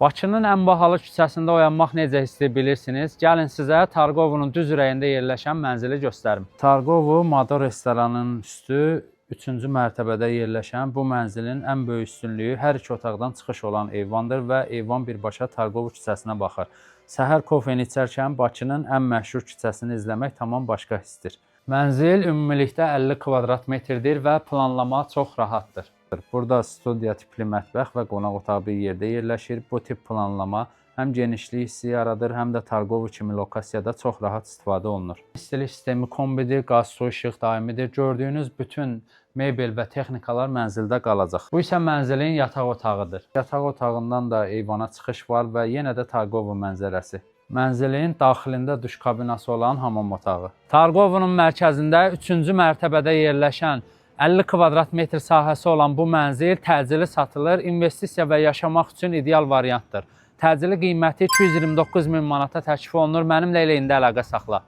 Bakının ən bahalı küçəsində oyanmaq necə hissi bilirsiniz? Gəlin sizə Targovunun düz ürəyində yerləşən mənzili göstərim. Targovu Mado restoranının üstü 3-cü mərtəbədə yerləşən bu mənzilin ən böyük üstünlüyü hər iki otaqdan çıxış olan eyvandır və eyvan birbaşa Targovu küçəsinə baxır. Səhər kofeni içərkən Bakının ən məşhur küçəsini izləmək tamam başqa hissdir. Mənzil ümumilikdə 50 kvadrat metrdir və planlama çox rahatdır. Burada studiya tipli mətbəx və qonaq otağı bir yerdə yerləşir. Bu tip planlama həm genişlik hissi yaradır, həm də Targovu kimi lokasiyada çox rahat istifadə olunur. İstilik sistemi kombidir, qaz, su, işıq daimidir. Gördüyünüz bütün mebel və texnikalar mənzildə qalacaq. Bu isə mənzilin yataq otağıdır. Yataq otağından da eyvana çıxış var və yenə də Targovu mənzərəsi. Mənzilin daxilində duş kabinası olan hamam otağı. Targovunun mərkəzində 3-cü mərtəbədə yerləşən 50 kvadrat metr sahəsi olan bu mənzil təcili satılır, investisiya və yaşamaq üçün ideal variantdır. Təcili qiyməti 229 min manata təklif olunur. Mənimlə elə indi əlaqə saxla.